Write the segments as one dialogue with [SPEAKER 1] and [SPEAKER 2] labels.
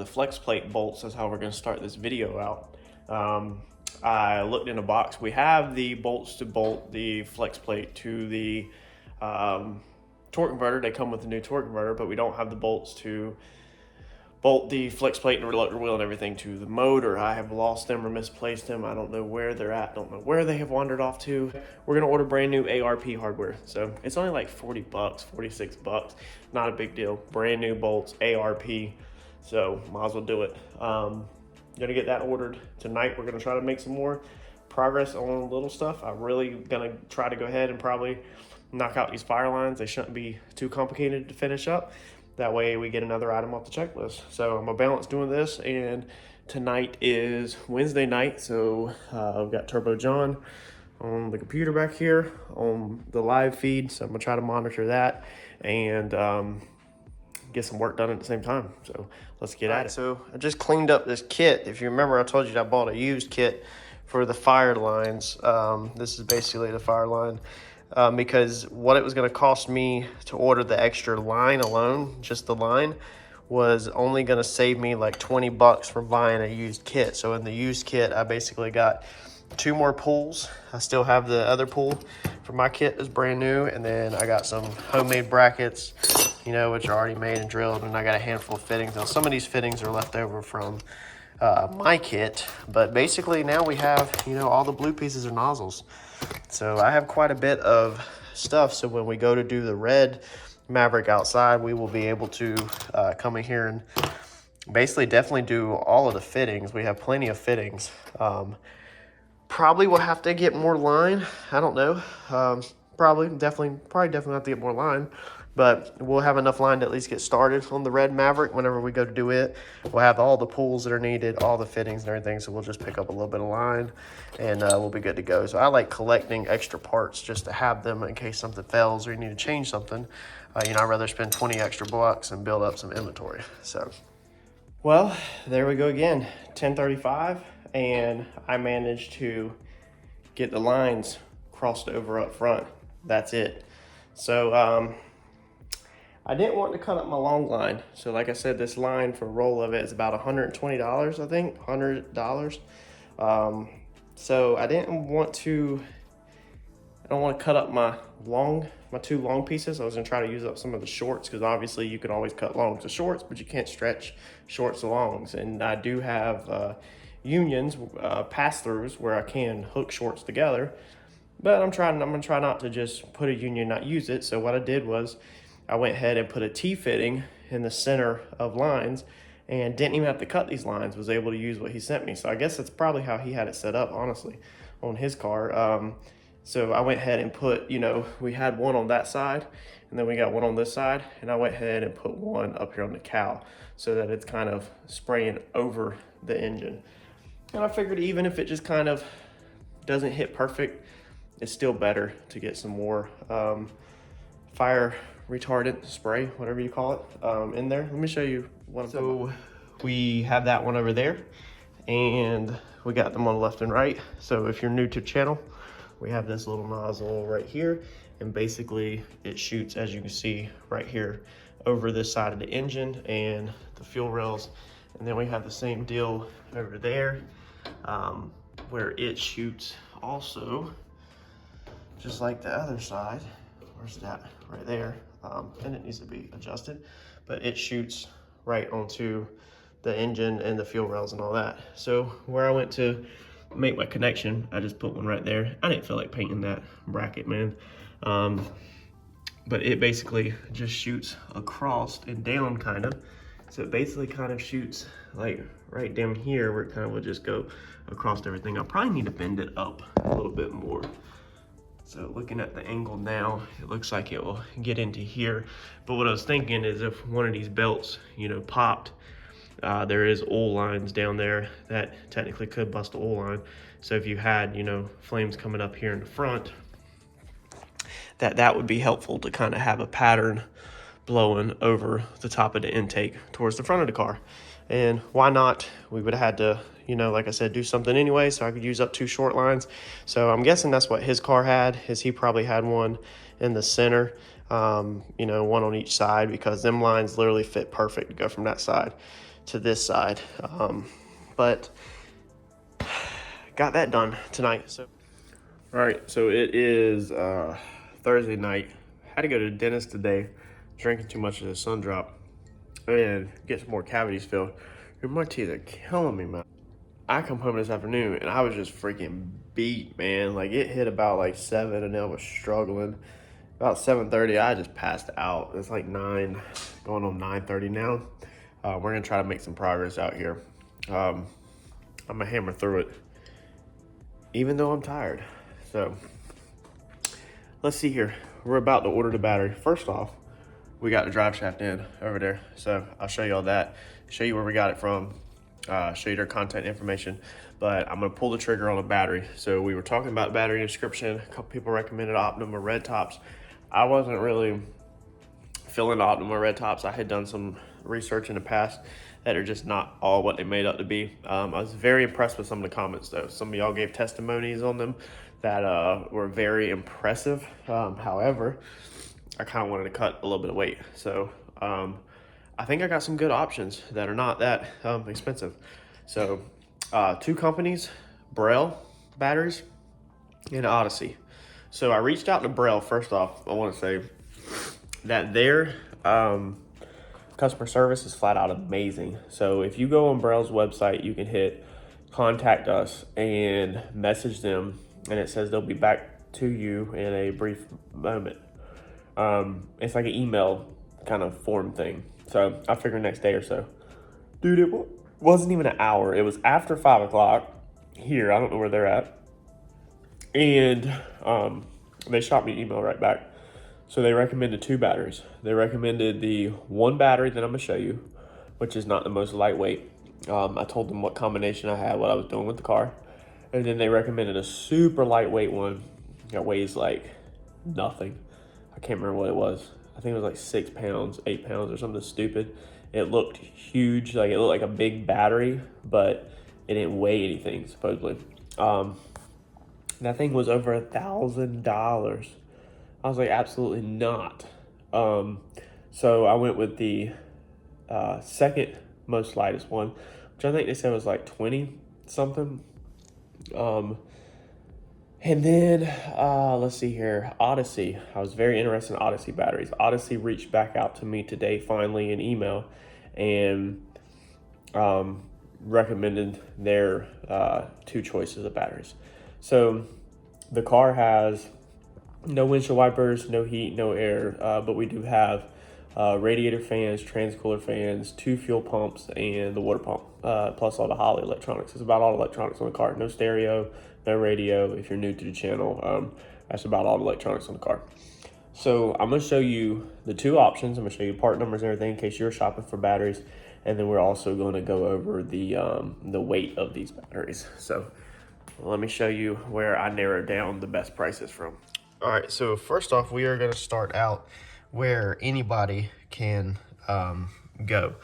[SPEAKER 1] the flex plate bolts. That's how we're going to start this video out. I looked in a box. We have the bolts to bolt the flex plate to the torque converter. They come with a new torque converter, but we don't have the bolts to bolt the flex plate and reluctor wheel and everything to the motor. I have lost them or misplaced them. I don't know where they're at. Don't know where they have wandered off to. We're gonna order brand new ARP hardware. So it's only like 40 bucks, 46 bucks. Not a big deal. Brand new bolts, ARP. So might as well do it. Gonna get that ordered tonight. We're gonna try to make some more progress on little stuff. I'm really gonna try to go ahead and probably knock out these fire lines. They shouldn't be too complicated to finish up. That way we get another item off the checklist. So I'm gonna balance doing this, and tonight is Wednesday night. So I've got Turbo John on the computer back here on the live feed. So I'm gonna try to monitor that and get some work done at the same time. So let's get at it. So I just cleaned up this kit. If you remember, I told you I bought a used kit for the fire lines. This is basically the fire line. Because what it was going to cost me to order the extra line alone, just the line, was only going to save me like 20 bucks from buying a used kit. So in the used kit, I basically got 2 more pulls. I still have the other pull for my kit is brand new. And then I got some homemade brackets, you know, which are already made and drilled. And I got a handful of fittings. Now some of these fittings are left over from my kit. But basically now we have, you know, all the blue pieces are nozzles. So I have quite a bit of stuff. So when we go to do the red Maverick outside, we will be able to come in here and basically definitely do all of the fittings. We have plenty of fittings. Probably will have to get more line. I don't know. Probably definitely have to get more line. But we'll have enough line to at least get started on the red Maverick. Whenever we go to do it, we'll have all the pulls that are needed, all the fittings and everything. So we'll just pick up a little bit of line and we'll be good to go. So I like collecting extra parts just to have them in case something fails or you need to change something. You know, I'd rather spend 20 extra bucks and build up some inventory. So, well, there we go again, 10:35, and I managed to get the lines crossed over up front. That's it. So, I didn't want to cut up my long line. So like I said, this line for a roll of it is about $120, I think, $100. So I don't want to cut up my 2 long pieces. I was gonna try to use up some of the shorts because obviously you can always cut longs to shorts, but you can't stretch shorts to longs. And I do have unions, pass-throughs where I can hook shorts together, but I'm gonna try not to just put a union, not use it. So what I did was I went ahead and put a T-fitting in the center of lines and didn't even have to cut these lines, was able to use what he sent me. So I guess that's probably how he had it set up, honestly, on his car. So I went ahead and put, you know, we had one on that side and then we got one on this side, and I went ahead and put one up here on the cowl so that it's kind of spraying over the engine. And I figured even if it just kind of doesn't hit perfect, it's still better to get some more fire retardant spray, whatever you call it, in there. Let me show you what I'm talking about. We have that one over there, and we got them on the left and right. So if you're new to the channel, we have this little nozzle right here, and basically it shoots, as you can see right here, over this side of the engine and the fuel rails. And then we have the same deal over there, where it shoots also, just like the other side. Where's that? Right there. And it needs to be adjusted, but it shoots right onto the engine and the fuel rails and all that. So where I went to make my connection, I just put one right there. I didn't feel like painting that bracket, man. But it basically just shoots across and down kind of. So it basically kind of shoots like right down here where it kind of would just go across everything. I probably need to bend it up a little bit more. So looking at the angle now, it looks like it will get into here. But what I was thinking is if one of these belts, you know, popped, there is oil lines down there that technically could bust the oil line. So if you had, you know, flames coming up here in the front, that would be helpful to kind of have a pattern blowing over the top of the intake towards the front of the car. And why not? We would have had to, you know, like I said, do something anyway, so I could use up 2 short lines. So I'm guessing that's what his car had, is he probably had one in the center, you know, one on each side, because them lines literally fit perfect to go from that side. to this side. But got that done tonight. So, all right, so it is Thursday night. Had to go to the dentist today, drinking too much of the sun drop, and get some more cavities filled. Dude, my teeth are killing me, man. I come home this afternoon and I was just freaking beat, man. Like, it hit about like 7 and I was struggling. About 7:30, I just passed out. It's like 9, going on 9:30 now. We're gonna try to make some progress out here. I'm gonna hammer through it, even though I'm tired. So, let's see here. We're about to order the battery. First off, we got the drive shaft in over there. So I'll show you all that, show you where we got it from, show you their contact information, but I'm gonna pull the trigger on a battery. So we were talking about battery description. A couple people recommended Optima red tops. I wasn't really feeling Optima red tops. I had done some research in the past that are just not all what they made up to be. I was very impressed with some of the comments though. Some of y'all gave testimonies on them that were very impressive. However, I kind of wanted to cut a little bit of weight. So I think I got some good options that are not that expensive. So 2 companies, Braille batteries and Odyssey. So I reached out to Braille. First off, I want to say that their customer service is flat out amazing. So if you go on Braille's website, you can hit contact us and message them, and it says they'll be back to you in a brief moment. It's like an email kind of form thing. So I figured next day or so. Dude, it wasn't even an hour. It was after 5 o'clock here. I don't know where they're at. And they shot me an email right back. So they recommended 2 batteries. They recommended the 1 battery that I'm gonna show you, which is not the most lightweight. I told them what combination I had, what I was doing with the car. And then they recommended a super lightweight one that weighs like nothing. I can't remember what it was. I think it was like 6 pounds, 8 pounds or something stupid. It looked huge, like it looked like a big battery, but it didn't weigh anything, supposedly. That thing was over $1,000. I was like, absolutely not. So I went with the second most lightest one, which I think they said was like 20 something. And then, let's see here, Odyssey. I was very interested in Odyssey batteries. Odyssey reached back out to me today, finally, in email, and recommended their 2 choices of batteries. So the car has no windshield wipers, no heat, no air, but we do have radiator fans, transcooler fans, 2 fuel pumps, and the water pump, plus all the Holley electronics. It's about all electronics on the car. No stereo, no radio. If you're new to the channel, that's about all the electronics on the car. So I'm going to show you the 2 options. I'm going to show you part numbers and everything in case you're shopping for batteries. And then we're also going to go over the weight of these batteries. So let me show you where I narrowed down the best prices from. All right, so first off, we are going to start out where anybody can go,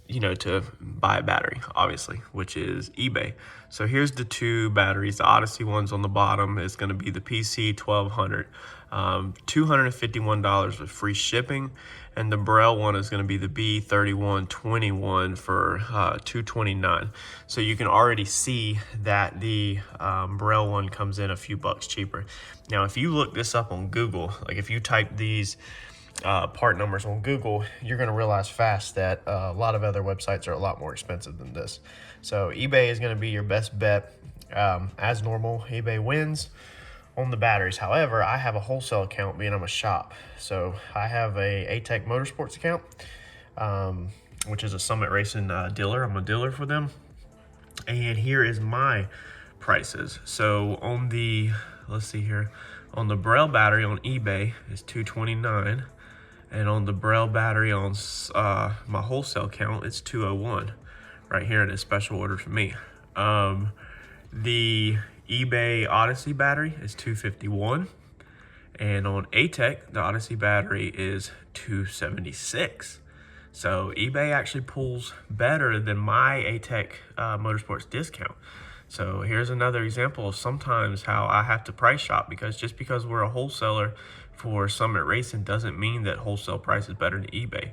[SPEAKER 1] you know, to buy a battery, obviously, which is eBay. So here's the 2 batteries. The Odyssey one's on the bottom is going to be the PC 1200, $251 with free shipping, and the Braille one is going to be the B3121 for $229. So you can already see that the Braille one comes in a few bucks cheaper. Now, if you look this up on Google, like if you type these part numbers on Google, you're going to realize fast that a lot of other websites are a lot more expensive than this. So eBay is going to be your best bet. As normal, eBay wins on the batteries. However, I have a wholesale account being I'm a shop. So I have a ATEC Motorsports account, which is a Summit Racing dealer. I'm a dealer for them. And here is my prices. So on the, let's see here, on the Braille battery on eBay is $229. And on the Braille battery on my wholesale account, it's $201. Right here in a special order for me. The eBay Odyssey battery is $251. And on ATEC, the Odyssey battery is $276. So eBay actually pulls better than my ATEC Motorsports discount. So here's another example of sometimes how I have to price shop, because just because we're a wholesaler for Summit Racing doesn't mean that wholesale price is better than eBay.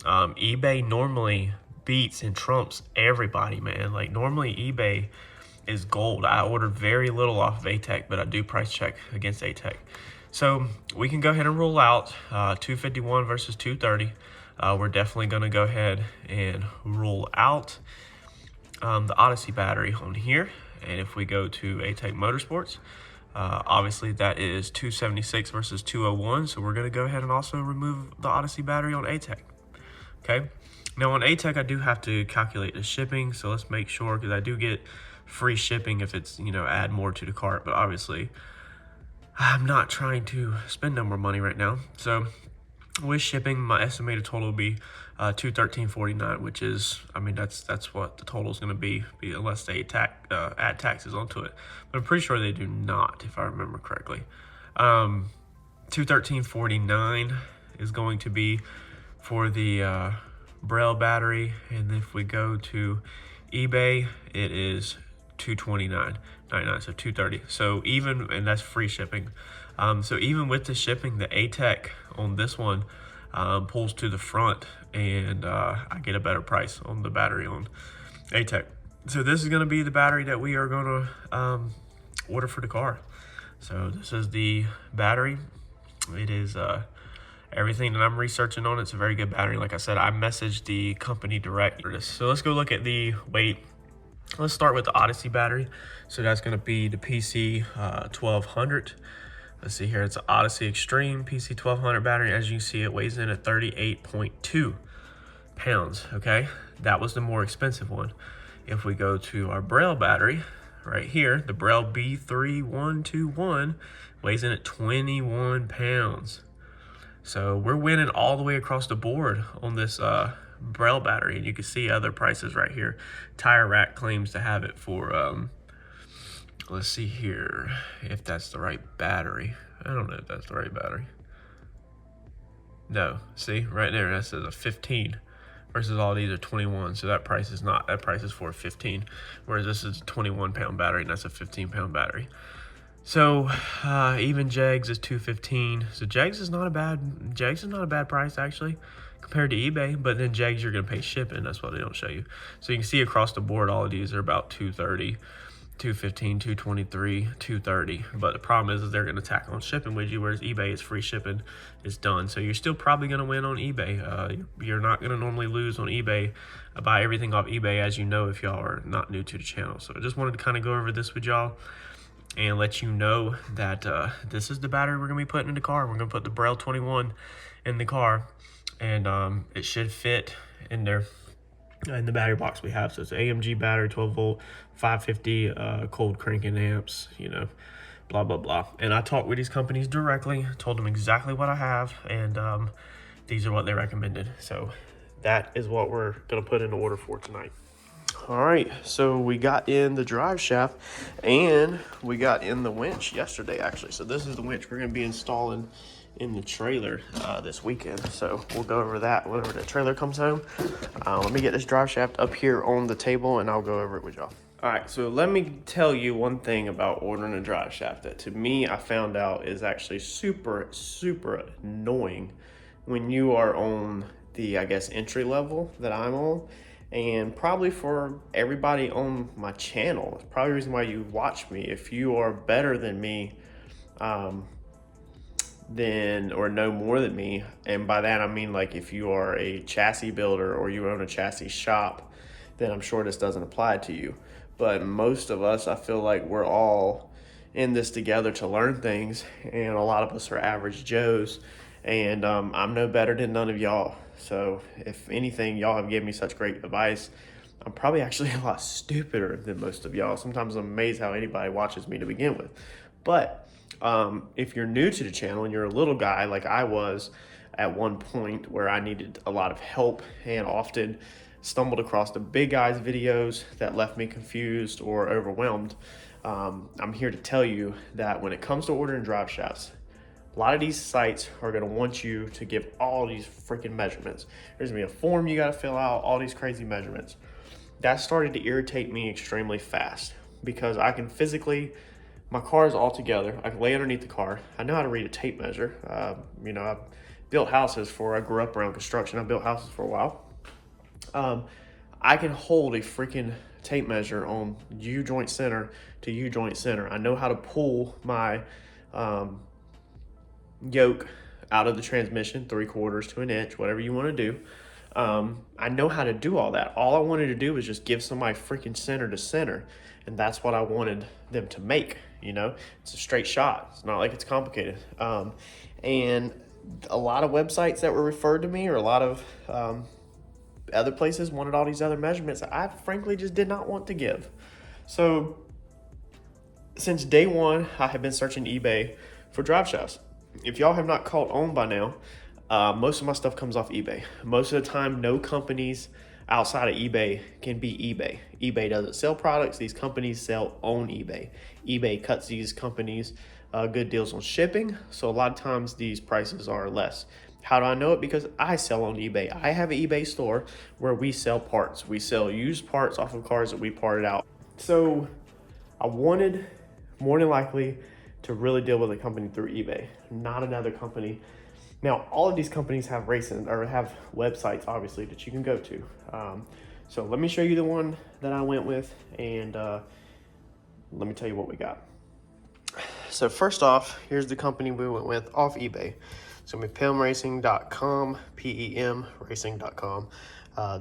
[SPEAKER 1] eBay normally beats and trumps everybody, man. Like normally eBay is gold. I ordered very little off of ATEC, but I do price check against ATEC. So we can go ahead and rule out 251 versus 230. We're definitely going to go ahead and rule out the Odyssey battery on here. And if we go to ATEC Motorsports, obviously that is 276 versus 201. So we're going to go ahead and also remove the Odyssey battery on ATEC. Okay. Now on ATEC, I do have to calculate the shipping. So let's make sure, because I do get free shipping if it's, you know, add more to the cart. But obviously, I'm not trying to spend no more money right now. So with shipping, my estimated total will be $213.49, which is, I mean, that's what the total is going to be unless they add taxes onto it. But I'm pretty sure they do not, if I remember correctly. $213.49 is going to be for the Braille battery, and if we go to eBay, it is $229.99, so $230. So even, and that's free shipping. So even with the shipping, the ATEC on this one pulls to the front, and I get a better price on the battery on ATEC. So this is going to be the battery that we are going to order for the car. So this is the battery. It is everything that I'm researching on. It's a very good battery. Like I said, I messaged the company direct. So let's go look at the weight. Let's start with the Odyssey battery. So that's going to be the PC 1200. Let's see here. It's an Odyssey Extreme PC 1200 battery. As you can see, it weighs in at 38.2 pounds. Okay, that was the more expensive one. If we go to our Braille battery right here, the Braille B3121 weighs in at 21 pounds. So we're winning all the way across the board on this Braille battery, and you can see other prices right here. Tire Rack claims to have it for let's see here if that's the right battery. I don't know if that's the right battery. No, see right there, that says a 15 versus all these are 21. So that price is not, that price is for a 15, whereas this is a 21-pound battery and that's a 15-pound battery. So even Jegs is 215. So Jegs is not a bad price actually compared to eBay, but then Jegs you're gonna pay shipping. That's what they don't show you. So you can see across the board all of these are about 230, 215, 223, 230. But the problem is they're gonna tack on shipping with you, whereas eBay is free shipping, it's done. So you're still probably gonna win on eBay. You're not gonna normally lose on eBay. Buy everything off eBay, as you know, if y'all are not new to the channel. So I just wanted to kind of go over this with y'all and let you know that this is the battery we're gonna be putting in the car. We're gonna put the Braille 21 in the car, and it should fit in there in the battery box we have. So it's an AMG battery, 12 volt, 550 cold cranking amps, you know, blah blah blah. And I talked with these companies directly, told them exactly what I have, and these are what they recommended. So that is what we're gonna put in the order for tonight. All right, so we got in the drive shaft and we got in the winch yesterday, actually. So this is the winch we're going to be installing in the trailer this weekend. So we'll go over that whenever the trailer comes home. Let me get this drive shaft up here on the table and I'll go over it with y'all. All right, so let me tell you one thing about ordering a drive shaft that to me I found out is actually super, super annoying when you are on the, I guess, entry level that I'm on. And probably for everybody on my channel, it's probably the reason why you watch me. If you are better than me, or know more than me, and by that I mean like if you are a chassis builder or you own a chassis shop, then I'm sure this doesn't apply to you. But most of us, I feel like we're all in this together to learn things, and a lot of us are average Joes, and I'm no better than none of y'all. So if anything, y'all have given me such great advice. I'm probably actually a lot stupider than most of y'all. Sometimes I'm amazed how anybody watches me to begin with. But if you're new to the channel and you're a little guy like I was at one point where I needed a lot of help and often stumbled across the big guys videos that left me confused or overwhelmed, I'm here to tell you that when it comes to ordering drive shafts, a lot of these sites are going to want you to give all these freaking measurements. There's going to be a form you got to fill out, all these crazy measurements. That started to irritate me extremely fast because I can physically, my car is all together. I can lay underneath the car. I know how to read a tape measure. You know, I've built houses I grew up around construction. I built houses for a while. I can hold a freaking tape measure on U-joint center to U-joint center. I know how to pull my yoke out of the transmission, 3/4 to 1 inch, whatever you want to do. I know how to do all that. All I wanted to do was just give somebody freaking center to center, and that's what I wanted them to make. You know, it's a straight shot. It's not like it's complicated. And a lot of websites that were referred to me, or a lot of other places, wanted all these other measurements I frankly just did not want to give. So since day one, I have been searching eBay for drive shafts. If y'all have not caught on by now, most of my stuff comes off eBay. Most of the time, no companies outside of eBay can be eBay. eBay doesn't sell products. These companies sell on eBay. eBay cuts these companies good deals on shipping. So a lot of times these prices are less. How do I know it? Because I sell on eBay. I have an eBay store where we sell parts. We sell used parts off of cars that we parted out. So I wanted, more than likely, to really deal with a company through eBay, not another company. Now, all of these companies have racing, or have websites, obviously, that you can go to. So let me show you the one that I went with, and let me tell you what we got. So first off, here's the company we went with off eBay. So PEMRacing.com, PEM racing.com.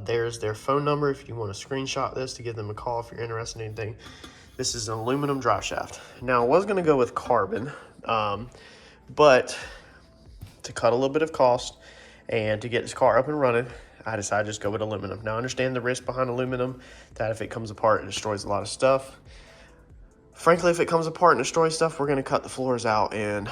[SPEAKER 1] There's their phone number if you want to screenshot this to give them a call if you're interested in anything. This is an aluminum drive shaft. Now, I was going to go with carbon, but to cut a little bit of cost and to get this car up and running, I decided to just go with aluminum. Now, I understand the risk behind aluminum, that if it comes apart, it destroys a lot of stuff. Frankly, if it comes apart and destroys stuff, we're going to cut the floors out and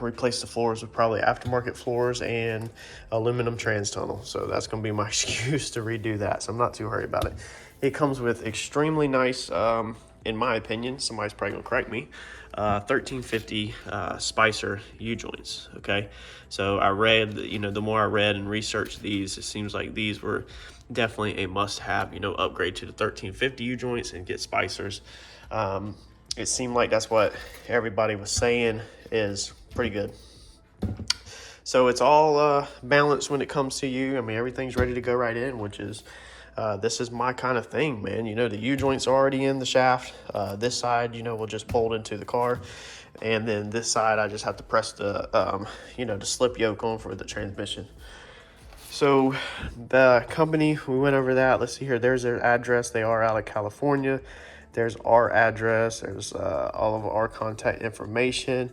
[SPEAKER 1] replace the floors with probably aftermarket floors and aluminum trans tunnel. So that's going to be my excuse to redo that. So I'm not too worried about it. It comes with extremely nice, in my opinion, somebody's probably going to correct me, 1350 Spicer U-joints, okay? So I read, the more I read and researched these, it seems like these were definitely a must-have, upgrade to the 1350 U-joints and get Spicers. It seemed like that's what everybody was saying is pretty good. So it's all balanced when it comes to you. I mean, everything's ready to go right in, which is, this is my kind of thing, man. The U-joint's already in the shaft. This side, will just bolt into the car. And then this side, I just have to press the, the slip yoke on for the transmission. So the company, we went over that. Let's see here. There's their address. They are out of California. There's our address. There's all of our contact information.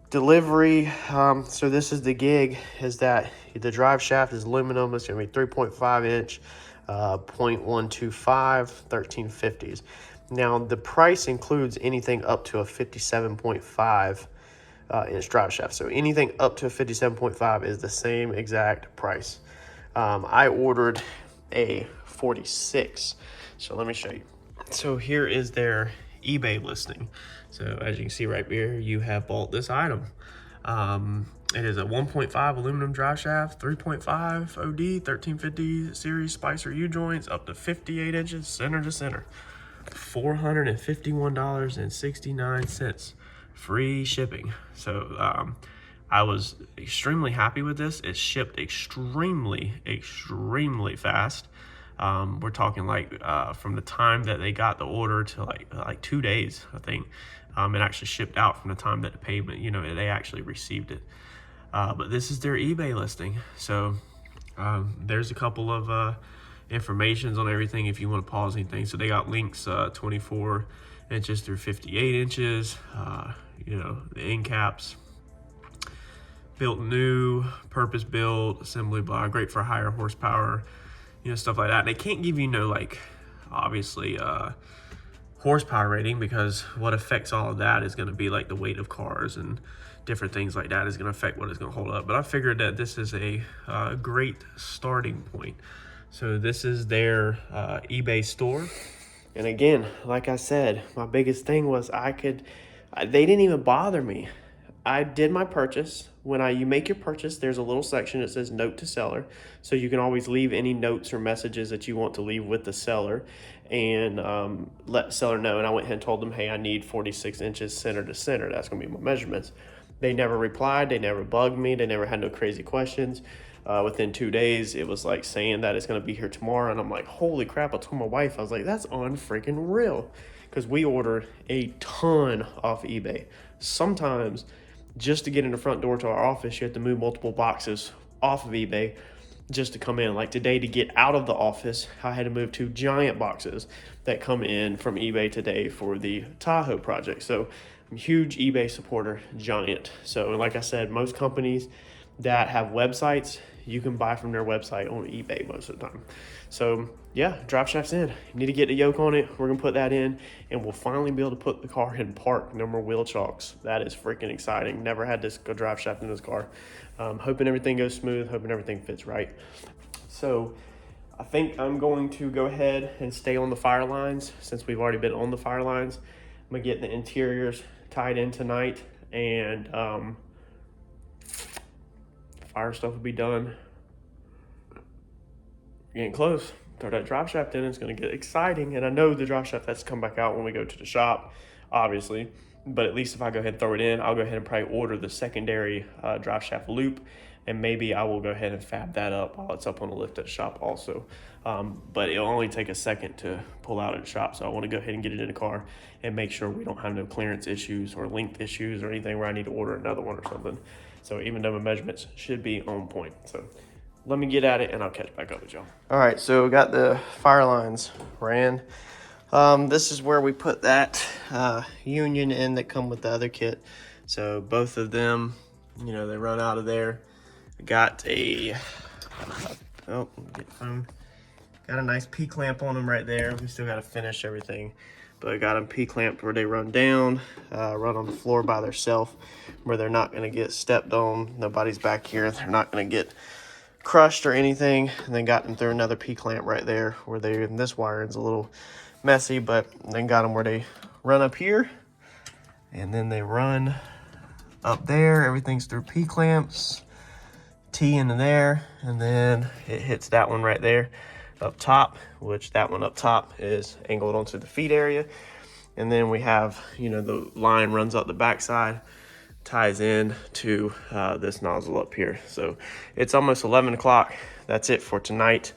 [SPEAKER 1] Delivery. So this is the gig, is that the drive shaft is aluminum. It's going to be 3.5 inch, 0.125, 1350s. Now, the price includes anything up to a 57.5 inch drive shaft. So anything up to a 57.5 is the same exact price. I ordered a 46. So let me show you. So here is their eBay listing. So as you can see right here, you have bought this item. It is a 1.5 aluminum drive shaft, 3.5 OD, 1350 series Spicer U-joints, up to 58 inches, center to center. $451.69, free shipping. So I was extremely happy with this. It shipped extremely fast. We're talking like from the time that they got the order to like 2 days, I think. It actually shipped out from the time that the payment, they actually received it. But this is their eBay listing. So there's a couple of informations on everything if you want to pause anything. So they got links 24 inches through 58 inches, the end caps. Built new, purpose built, assembly block, great for higher horsepower, stuff like that. And they can't give you obviously horsepower rating, because what affects all of that is going to be like the weight of cars and different things like that is going to affect what it's going to hold up. But I figured that this is a great starting point. So this is their eBay store. And again, like I said, my biggest thing was they didn't even bother me. I did my purchase. When you make your purchase, there's a little section that says note to seller. So you can always leave any notes or messages that you want to leave with the seller and let the seller know. And I went ahead and told them, hey, I need 46 inches center to center. That's going to be my measurements. They never replied. They never bugged me. They never had no crazy questions. within 2 days. It was like saying that it's going to be here tomorrow, and I'm like, holy crap. I told my wife, I was like, that's unfreaking real, because we order a ton off eBay. Sometimes just to get in the front door to our office, you have to move multiple boxes off of eBay just to come in. Like today, to get out of the office, I had to move 2 giant boxes that come in from eBay today for the Tahoe project. So I'm a huge eBay supporter, giant. So like I said, most companies that have websites, you can buy from their website on eBay most of the time. So yeah, Driveshaft's in. You need to get the yoke on it. We're gonna put that in, and we'll finally be able to put the car in park. No more wheel chalks. That is freaking exciting. Never had this go Driveshaft in this car. Hoping everything goes smooth, hoping everything fits right. So I think I'm going to go ahead and stay on the fire lines since we've already been on the fire lines. I'm gonna get the interiors tied in tonight, and fire stuff will be done. Getting close. Throw that Driveshaft in, it's gonna get exciting. And I know the Driveshaft has to come back out when we go to the shop, obviously. But at least if I go ahead and throw it in, I'll go ahead and probably order the secondary Driveshaft loop, and maybe I will go ahead and fab that up while it's up on the lift at the shop also. But it'll only take a second to pull out at the shop, so I want to go ahead and get it in the car and make sure we don't have no clearance issues or length issues or anything where I need to order another one or something. So even though my measurements should be on point. So let me get at it and I'll catch back up with y'all. All right, so we got the fire lines ran. This is where we put that union in that come with the other kit. So both of them, you know, they run out of there. Got a, got a nice P-clamp on them right there. We still got to finish everything, but I got them P-clamped where they run down, run on the floor by themselves, where they're not going to get stepped on. Nobody's back here. They're not going to get crushed or anything. And then got them through another P-clamp right there where they, and this wiring's a little messy, but then got them where they run up here and then they run up there. Everything's through P-clamps, T into there, and then it hits that one right there up top, which that one up top is angled onto the feet area. And then we have, you know, the line runs up the backside, ties in to this nozzle up here. So it's almost 11 o'clock. That's it for tonight.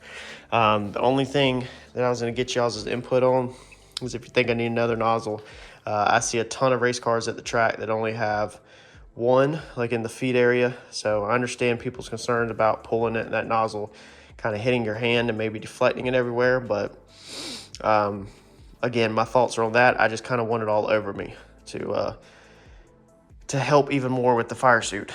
[SPEAKER 1] The only thing that I was going to get y'all's input on is if you think I need another nozzle. I see a ton of race cars at the track that only have one, like in the feet area. So I understand people's concerns about pulling it, that nozzle kind of hitting your hand and maybe deflecting it everywhere. But again, my thoughts are on that. I just kind of want it all over me to help even more with the fire suit.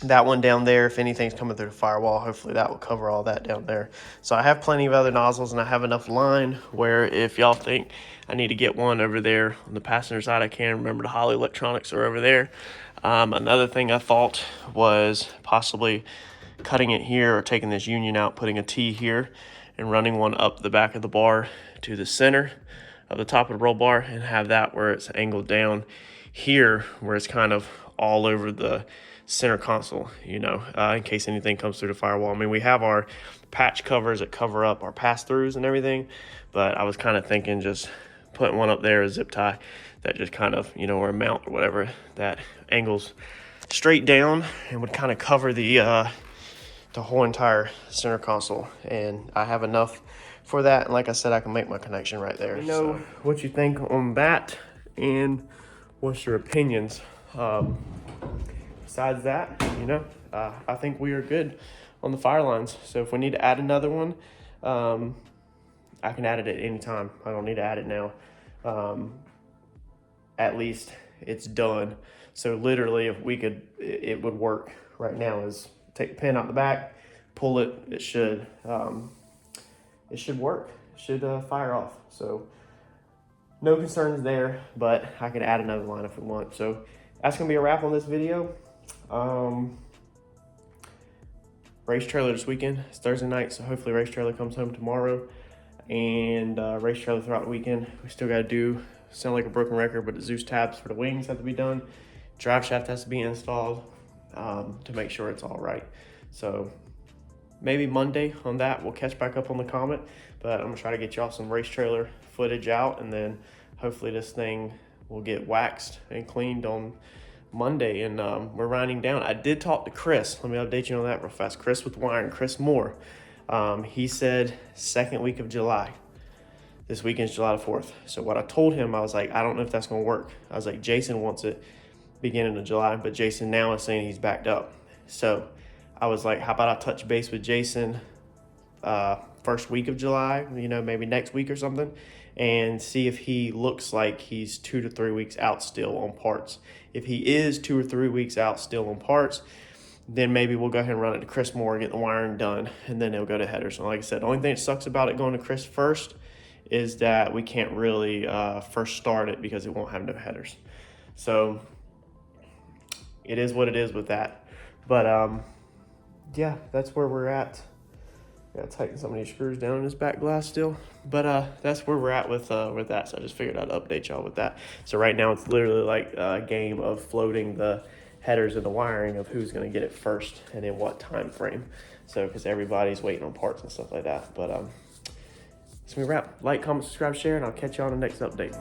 [SPEAKER 1] That one down there, if anything's coming through the firewall, hopefully that will cover all that down there. So I have plenty of other nozzles, and I have enough line where if y'all think I need to get one over there on the passenger side, I can. Remember, the Holley electronics are over there. Another thing I thought was possibly cutting it here or taking this union out, putting a T here and running one up the back of the bar to the center of the top of the roll bar, and have that where it's angled down here where it's kind of all over the center console, you know, in case anything comes through the firewall. I mean, we have our patch covers that cover up our pass-throughs and everything, but I was kind of thinking just putting one up there, a zip tie that just kind of, you know, or a mount or whatever that angles straight down and would kind of cover the whole entire center console. And I have enough for that, and like I said, I can make my connection right there. You know what you think on that, and what's your opinions? Besides that, you know, I think we are good on the fire lines. So if we need to add another one, I can add it at any time. I don't need to add it now. At least it's done. So literally, if we could, it would work right now. Is take the pin out the back, pull it. It should work. It should fire off. So no concerns there. But I can add another line if we want. So that's gonna be a wrap on this video. Race trailer this weekend. It's Thursday night, so hopefully race trailer comes home tomorrow, and race trailer throughout the weekend. We still got to do, sound like a broken record, but the Zeus tabs for the wings have to be done. Driveshaft has to be installed to make sure it's all right. So maybe Monday on that we'll catch back up on the Comet, but I'm gonna try to get y'all some race trailer footage out, and then hopefully this thing will get waxed and cleaned on Monday, and we're winding down. I did talk to Chris. Let me update you on that real fast. Chris with wiring, Chris Moore. He said second week of July. This weekend's July the 4th. So what I told him, I was like, I don't know if that's gonna work. I was like, Jason wants it beginning of July, but Jason now is saying he's backed up. So I was like, how about I touch base with Jason first week of July, you know, maybe next week or something, and see if he looks like he's 2 to 3 weeks out still on parts. If he is 2 or 3 weeks out still on parts, then maybe we'll go ahead and run it to Chris Moore, get the wiring done, and then it'll go to headers. And like I said, the only thing that sucks about it going to Chris first is that we can't really first start it because it won't have no headers. So it is what it is with that. But yeah, that's where we're at. Gotta tighten some of these screws down in this back glass still. But that's where we're at with that. So I just figured I'd update y'all with that. So right now it's literally like a game of floating the headers and the wiring of who's gonna get it first and in what time frame. So because everybody's waiting on parts and stuff like that. But that's me wrap. Like, comment, subscribe, share, and I'll catch you on the next update.